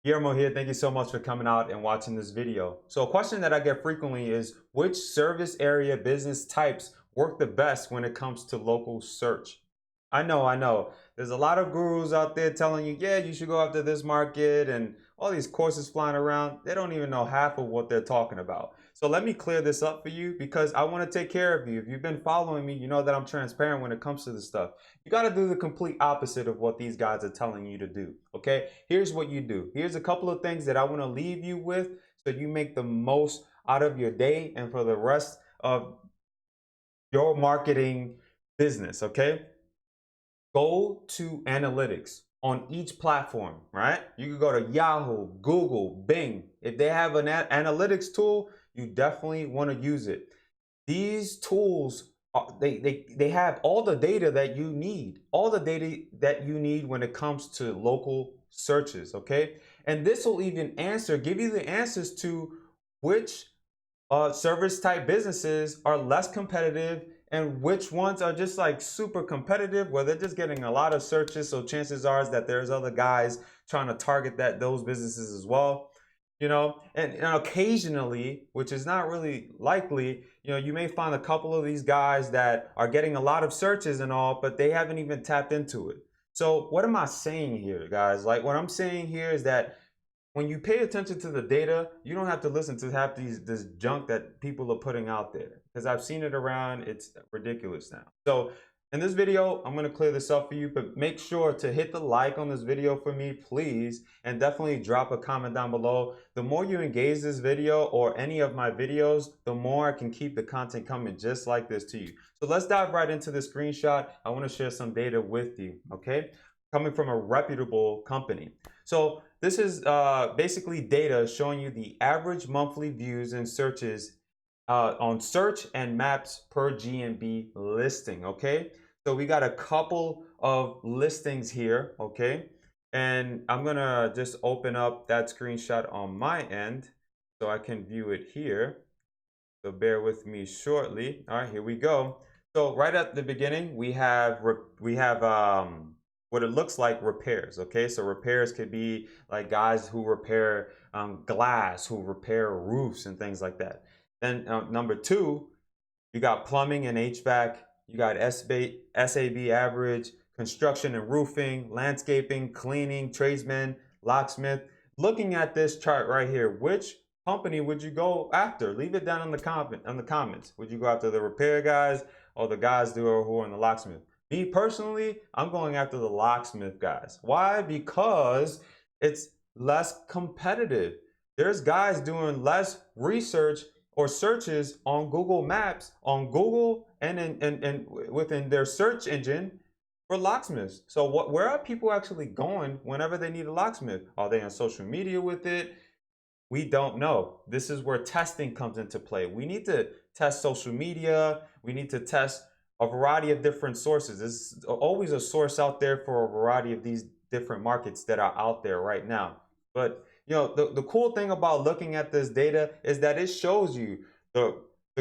Guillermo here. Thank you so much for coming out and watching this video. So a question that I get frequently is which service area business types work the best when it comes to local search? I know. There's a lot of gurus out there telling you, yeah, you should go after this market and all these courses flying around. They don't even know half of what they're talking about. So let me clear this up for you because I want to take care of you. If you've been following me, you know that I'm transparent when it comes to this stuff. You got to do the complete opposite of what these guys are telling you to do. Okay, here's what you do. Here's a couple of things that I want to leave you with so you make the most out of your day and for the rest of your marketing business. Okay, go to analytics on each platform, right? You can go to Yahoo, Google, Bing. If they have an analytics tool, you definitely want to use it. These tools, they have all the data that you need, all the data that you need when it comes to local searches, okay? And this will even give you the answers to which service type businesses are less competitive and which ones are just like super competitive where they're just getting a lot of searches. So chances are is that there's other guys trying to target those businesses as well, you know, and occasionally, which is not really likely, you know, you may find a couple of these guys that are getting a lot of searches and all, but they haven't even tapped into it. So what am I saying here, guys? Like what I'm saying here is that when you pay attention to the data, you don't have to listen to half this junk that people are putting out there because I've seen it around. It's ridiculous now. So in this video, I'm going to clear this up for you, but make sure to hit the like on this video for me, please, and definitely drop a comment down below. The more you engage this video or any of my videos, the more I can keep the content coming just like this to you. So let's dive right into the screenshot. I want to share some data with you, okay? Coming from a reputable company. So this is basically data showing you the average monthly views and searches on search and maps per GMB listing, okay? So we got a couple of listings here, okay? And I'm gonna just open up that screenshot on my end so I can view it here. So bear with me shortly. All right, here we go. So right at the beginning, we have what it looks like repairs. Okay, so repairs could be like guys who repair glass, who repair roofs and things like that. Then number two, you got plumbing and HVAC. You got SAB average, construction and roofing, landscaping, cleaning, tradesmen, locksmith. Looking at this chart right here, which company would you go after? Leave it down in the comments. Would you go after the repair guys or the guys who are in the locksmith? Me personally, I'm going after the locksmith guys. Why? Because it's less competitive. There's guys doing less research or searches on Google Maps, on Google and within their search engine for locksmiths. So where are people actually going whenever they need a locksmith? Are they on social media with it? We don't know. This is where testing comes into play. We need to test social media. We need to test a variety of different sources. There's always a source out there for a variety of these different markets that are out there right now. But you know, the cool thing about looking at this data is that it shows you the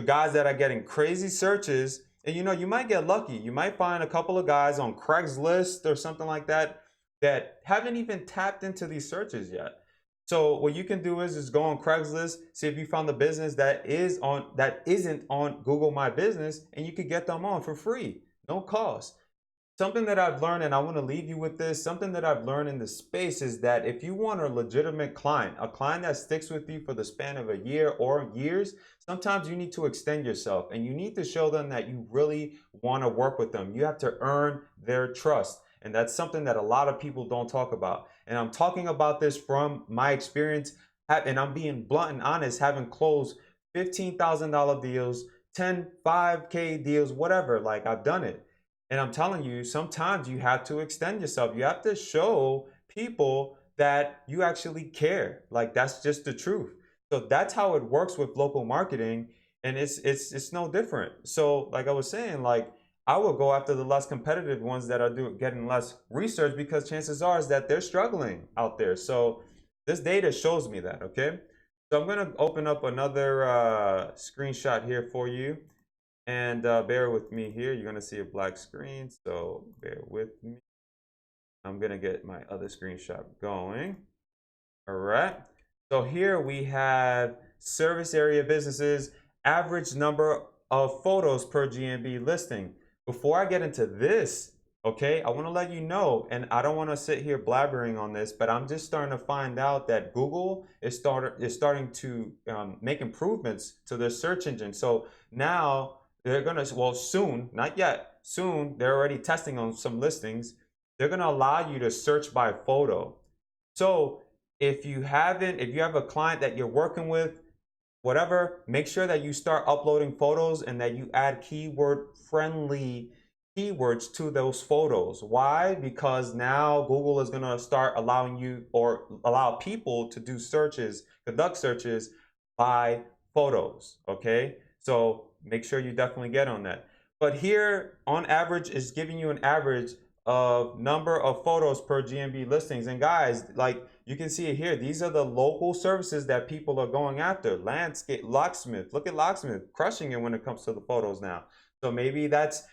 guys that are getting crazy searches. And you know, you might get lucky. You might find a couple of guys on Craigslist or something like that that haven't even tapped into these searches yet. So what you can do is go on Craigslist, see if you found a business that isn't on Google My Business, and you could get them on for free, no cost. Something that I've learned, and I want to leave you with this, something that I've learned in this space is that if you want a legitimate client, a client that sticks with you for the span of a year or years, sometimes you need to extend yourself and you need to show them that you really want to work with them. You have to earn their trust. And that's something that a lot of people don't talk about. And I'm talking about this from my experience, and I'm being blunt and honest, having closed $15,000 deals, 10, 5K deals, whatever. Like I've done it. And I'm telling you, sometimes you have to extend yourself. You have to show people that you actually care. Like that's just the truth. So that's how it works with local marketing, and it's no different. So like I was saying, like I will go after the less competitive ones that are getting less research because chances are is that they're struggling out there. So this data shows me that, okay? So I'm gonna open up another screenshot here for you. And bear with me here. You're gonna see a black screen, so bear with me. I'm gonna get my other screenshot going. All right. So here we have service area businesses, average number of photos per GMB listing. Before I get into this, okay, I want to let you know, and I don't want to sit here blabbering on this, but I'm just starting to find out that Google is starting to make improvements to their search engine. So now they're gonna, well, soon, not yet, soon, they're already testing on some listings. They're gonna allow you to search by photo. So if you have a client that you're working with, whatever, make sure that you start uploading photos and that you add keyword friendly keywords to those photos. Why? Because now Google is going to start allowing you, or allow people to do searches, conduct searches by photos. Okay. So make sure you definitely get on that. But here on average is giving you an average of number of photos per GMB listings. And guys, like you can see it here, these are the local services that people are going after. Landscape, locksmith, look at locksmith crushing it when it comes to the photos now. So maybe that's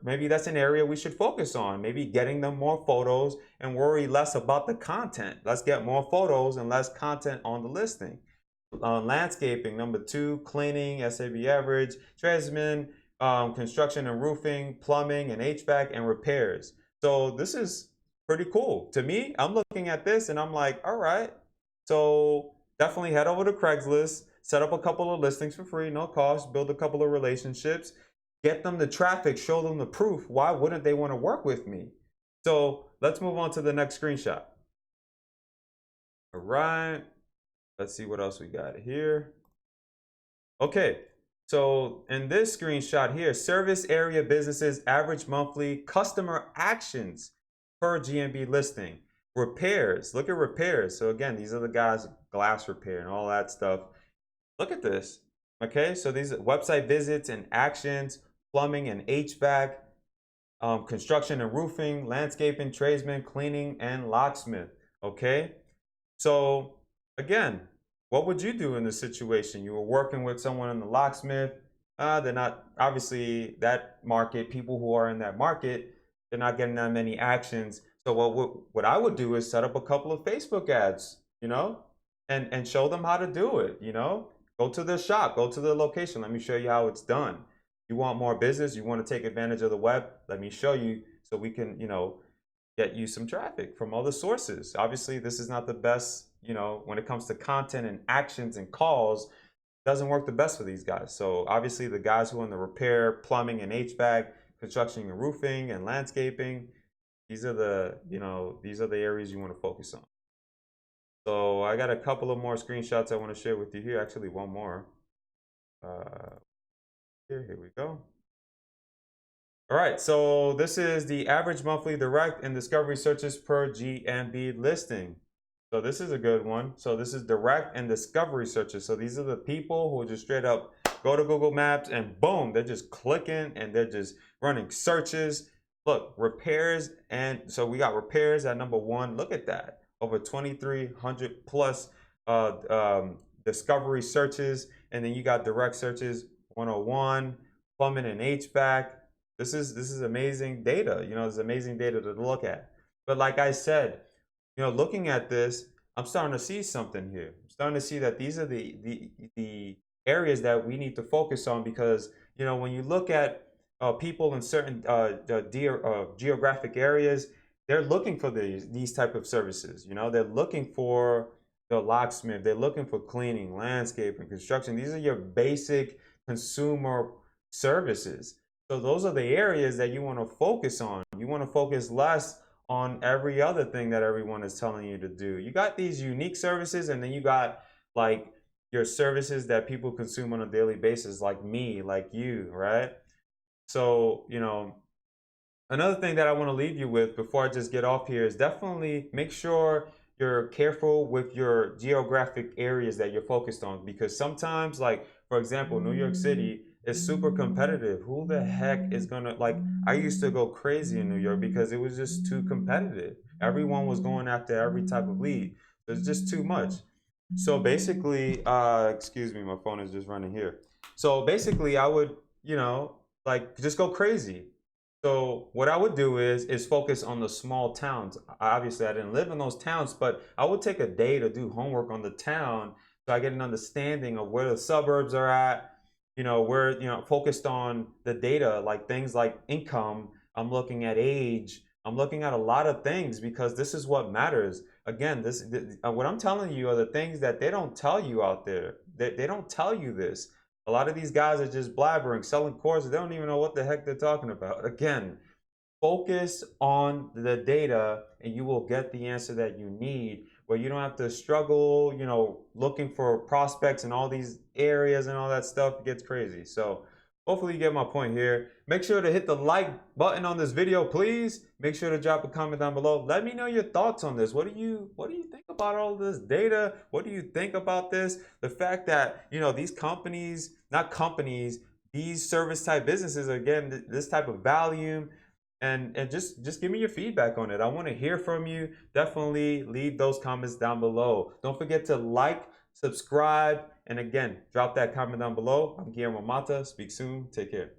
maybe that's an area we should focus on, maybe getting them more photos and worry less about the content. Let's get more photos and less content on the listing. Landscaping, number 2, cleaning, SAB average, tradesmen, construction and roofing, plumbing and HVAC, and repairs. So this is pretty cool. To me, I'm looking at this and I'm like, all right. So definitely head over to Craigslist, set up a couple of listings for free, no cost, build a couple of relationships, get them the traffic, show them the proof. Why wouldn't they want to work with me? So let's move on to the next screenshot. All right. Let's see what else we got here. Okay, so in this screenshot here, service area businesses average monthly customer actions per GMB listing. Repairs, look at repairs. So again, these are the guys, glass repair and all that stuff. Look at this. Okay, so these website visits and actions, plumbing and HVAC, construction and roofing, landscaping, tradesmen, cleaning, and locksmith. Okay, so again, what would you do in this situation? You were working with someone in the locksmith. They're not, obviously, that market, people who are in that market, they're not getting that many actions. So what I would do is set up a couple of Facebook ads, and show them how to do it, Go to the shop, go to the location. Let me show you how it's done. You want more business, you want to take advantage of the web, let me show you so we can, get you some traffic from other sources. Obviously, this is not the best, when it comes to content and actions and calls, doesn't work the best for these guys. So obviously the guys who are in the repair, plumbing and HVAC, construction and roofing and landscaping, these are the, these are the areas you want to focus on. So I got a couple of more screenshots I want to share with you here. Actually, one more. Here we go. All right, so this is the average monthly direct and discovery searches per GMB listing. So this is a good one. So this is direct and discovery searches. So these are the people who just straight up go to Google Maps and boom, they're just clicking and they're just running searches. Look, repairs, and so we got repairs at number 1. Look at that, over 2,300 plus discovery searches, and then you got direct searches 101, plumbing and HVAC. This is amazing data. It's amazing data to look at. But like I said, looking at this, I'm starting to see something here. I'm starting to see that these are the areas that we need to focus on, because when you look at people in certain geographic areas, they're looking for these type of services. They're looking for the locksmith, they're looking for cleaning, landscaping, construction. These are your basic consumer services. So those are the areas that you want to focus on. You want to focus less on every other thing that everyone is telling you to do. You got these unique services, and then you got like your services that people consume on a daily basis, like me, like you, right? So, another thing that I want to leave you with before I just get off here is definitely make sure you're careful with your geographic areas that you're focused on, because sometimes, like, for example, New York City is super competitive. Who the heck is gonna, like, I used to go crazy in New York because it was just too competitive. Everyone was going after every type of lead. It's just too much. So basically, excuse me, my phone is just running here. So basically I would, like, just go crazy. So what I would do is focus on the small towns. Obviously, I didn't live in those towns, but I would take a day to do homework on the town so I get an understanding of where the suburbs are at, where, focused on the data, like things like income. I'm looking at age. I'm looking at a lot of things because this is what matters. Again, what I'm telling you are the things that they don't tell you out there. They don't tell you this. A lot of these guys are just blabbering, selling courses. They don't even know what the heck they're talking about. Again, focus on the data and you will get the answer that you need, where you don't have to struggle, looking for prospects in all these areas and all that stuff. It gets crazy. So hopefully you get my point here. Make sure to hit the like button on this video, please. Make sure to drop a comment down below. Let me know your thoughts on this. What do you think about all this data? What do you think about this? The fact that, these companies, not companies, these service type businesses are getting this type of volume, and just give me your feedback on it. I want to hear from you. Definitely leave those comments down below. Don't forget to like, subscribe, and again, drop that comment down below. I'm Guillermo Mata. Speak soon. Take care.